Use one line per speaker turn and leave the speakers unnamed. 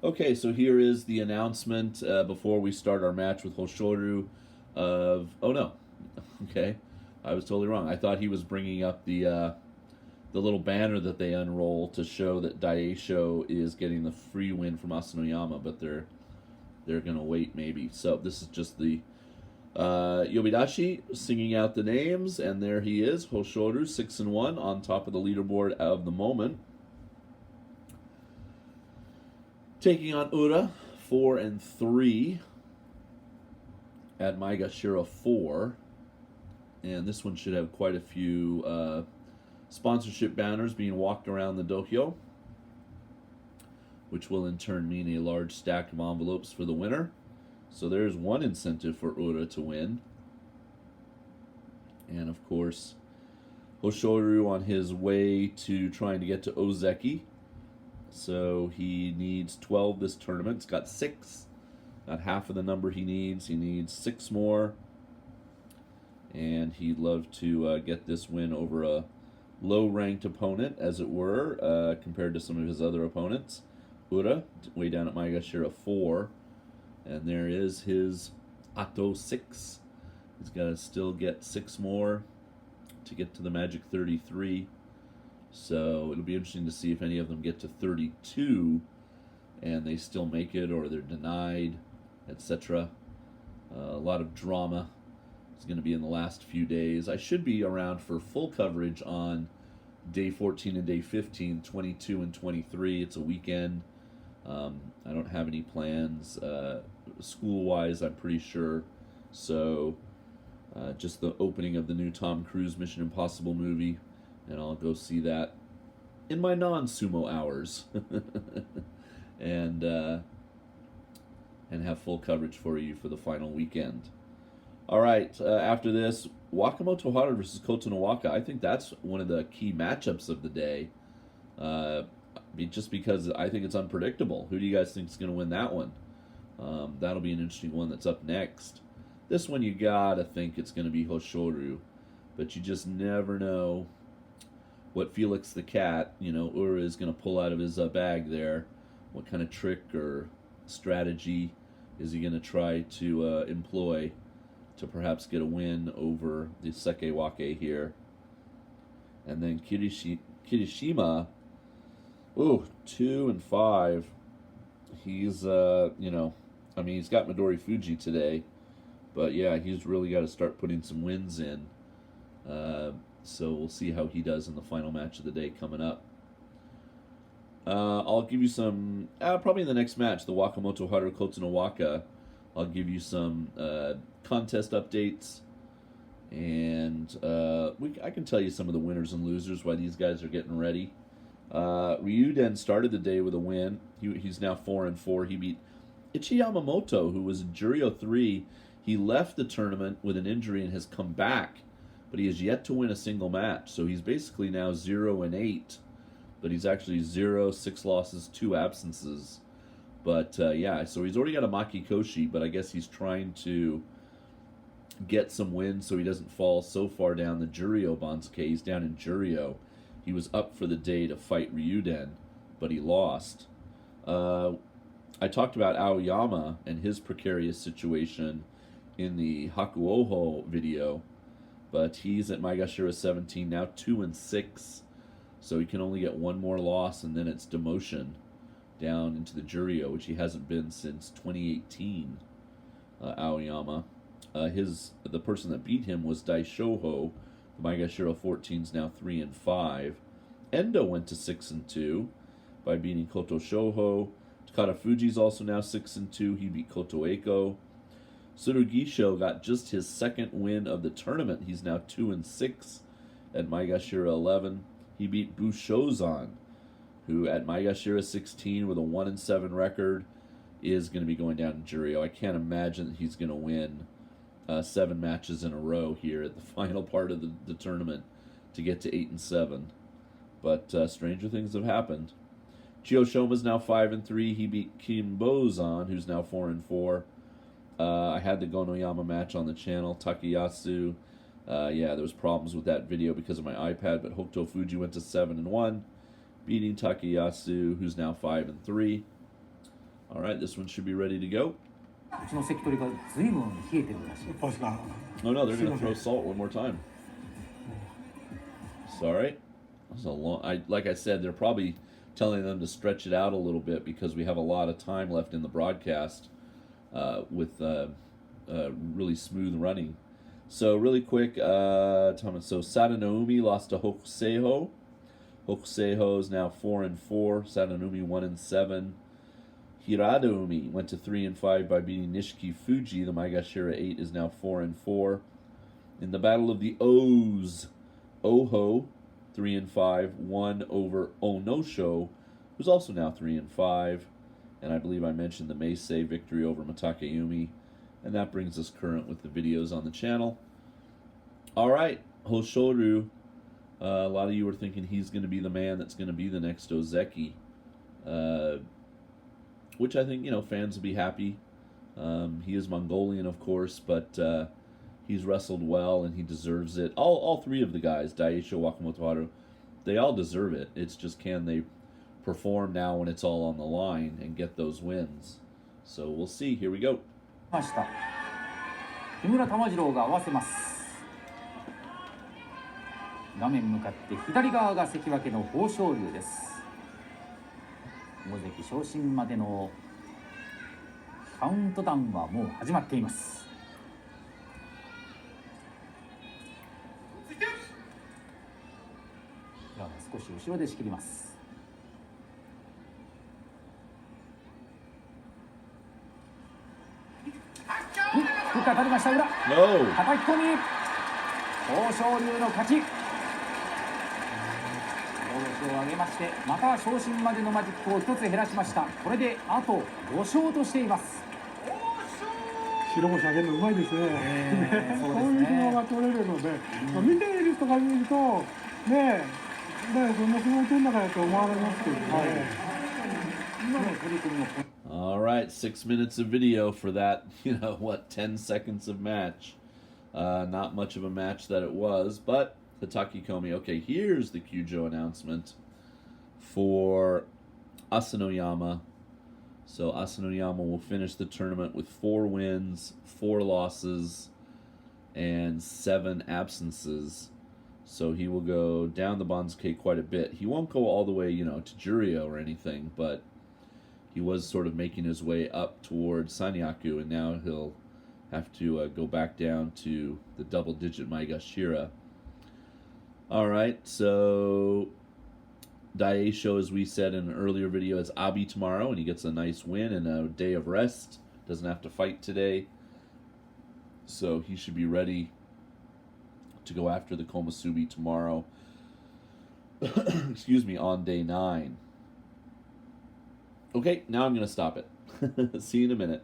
Okay, so here is the announcement before we start our match with Hoshoryu of... Oh, no. Okay. I was totally wrong. I thought he was bringing up the little banner that they unroll to show that Daisho is getting the free win from Asanoyama, but they're going to wait maybe. So this is just the Yobidashi singing out the names, and there he is, Hoshoryu, 6-1 on top of the leaderboard of the moment. Taking on Ura, 4-3 at Maegashira 4. And this one should have quite a few sponsorship banners being walked around the dohyo, which will in turn mean a large stack of envelopes for the winner. So there's one incentive for Ura to win. And of course, Hoshoryu on his way to trying to get to Ozeki. So he needs 12 this tournament. It's got 6. Not half of the number he needs. He needs 6 more. And he'd love to get this win over a low-ranked opponent, as it were, compared to some of his other opponents. Ura, way down at Maegashira 4. And there is his Ato 6. He's got to still get 6 more to get to the magic 33. So it'll be interesting to see if any of them get to 32 and they still make it, or they're denied, etc. A lot of drama is going to be in the last few days. I should be around for full coverage on day 14 and day 15, 22 and 23. It's a weekend. I don't have any plans school-wise, I'm pretty sure. So just the opening of the new Tom Cruise Mission Impossible movie, and I'll go see that in my non-sumo hours and have full coverage for you for the final weekend. All right, after this, Wakamoto Haru versus Kotonowaka. I think that's one of the key matchups of the day, just because I think it's unpredictable. Who do you guys think is going to win that one? That'll be an interesting one that's up next. This one you gotta think it's going to be Hoshoryu, but you just never know what Felix the Cat, Ura is going to pull out of his bag there. What kind of trick or strategy is he going to try to employ to perhaps get a win over the sekiwake here? And then Kirishima, 2-5. He's, he's got Midori Fuji today, but yeah, he's really got to start putting some wins in. So we'll see how he does in the final match of the day coming up. I'll give you some, probably in the next match, the Wakamoto Haru Kotonowaka. I'll give you some contest updates, and I can tell you some of the winners and losers, why these guys are getting ready. Ryuden started the day with a win. He's now 4-4. He beat Ichi Yamamoto, who was in Juryo 3. He left the tournament with an injury and has come back, but he has yet to win a single match. So he's basically now 0-8, but he's actually 6 losses, 2 absences. But so he's already got a Makikoshi, but I guess he's trying to get some wins so he doesn't fall so far down the Juryo Banzuke. He's down in Juryo. He was up for the day to fight Ryuden, but he lost. I talked about Aoyama and his precarious situation in the Hakuoho video, but he's at Maegashira 17 now, 2-6, so he can only get one more loss, and then it's demotion down into the Juryo, which he hasn't been since 2018. Aoyama, the person that beat him was Daishoho. The Maegashira 14's now 3-5. Endo went to 6-2 by beating Koto Shoho. Takada Fuji's also now 6-2. He beat Koto Eiko. Tsurugisho got just his second win of the tournament. He's now 2-6 at Maegashira 11. He beat Bushozan, who at Maegashira 16 with a 1-7 record is going to be going down in Juryo. I can't imagine that he's going to win 7 matches in a row here at the final part of the tournament to get to 8-7. But stranger things have happened. Chiyoshoma's now 5-3. He beat Kimbozan, who's now 4-4. I had the Gonoyama match on the channel. Takayasu, there was problems with that video because of my iPad, but Hokuto Fuji went to 7-1, beating Takayasu, who's now 5-3. All right, this one should be ready to go.
うちの関取がずいぶん冷えてるらしい。
Oh no, they're going to throw salt one more time. Sorry. That's a long. Like I said, they're probably telling them to stretch it out a little bit because we have a lot of time left in the broadcast with really smooth running. So really quick, so Sadanoumi lost to Hokuseiho. Hokuseiho is now 4-4. Sadanoumi 1-7. Hiradoumi went to 3-5 by beating Nishiki Fuji. The Maegashira 8 is now 4-4. In the Battle of the O's, Oho 3-5 won over Onosho, who's also now 3-5. And I believe I mentioned the Meisei victory over Matakeumi. And that brings us current with the videos on the channel. All right, Hoshoryu. A lot of you were thinking he's going to be the man that's going to be the next Ozeki. Which I think, fans will be happy. He is Mongolian, of course, but he's wrestled well and he deserves it. All three of the guys, Daisho, Wakamoto Haru, they all deserve it. It's just can they perform now when it's all on the line and get those wins. So we'll see. Here we go.
木村玉次郎が合わせます。画面向かって左側が関脇の豊昇龍です。大関昇進までのカウントダウンはもう始まっています。少し後ろで仕切ります。低く当たりました裏。叩き込み。豊昇龍の勝ち。を上げまして、また昇進までのマジックを1つ減らしました。これであと5勝としています。
白星上げるのうまいですね。こういう相撲が取れるので、見ている人が見るとね、そんな相撲を取んなかったと思われますけどね。今の取り組みも。
All right, 6 minutes of video for that, 10 seconds of match. Not much of a match that it was, but the Takikomi. Okay, here's the Kyujo announcement for Asanoyama. So Asanoyama will finish the tournament with 4 wins, 4 losses, and 7 absences. So he will go down the Banzuke quite a bit. He won't go all the way, to Juryo or anything, but he was sort of making his way up towards Sanyaku, and now he'll have to go back down to the double-digit Maegashira. All right, so Daisho, as we said in an earlier video, is Abi tomorrow, and he gets a nice win and a day of rest. Doesn't have to fight today, so he should be ready to go after the Komusubi tomorrow. Excuse me, on day 9. Okay, now I'm going to stop it. See you in a minute.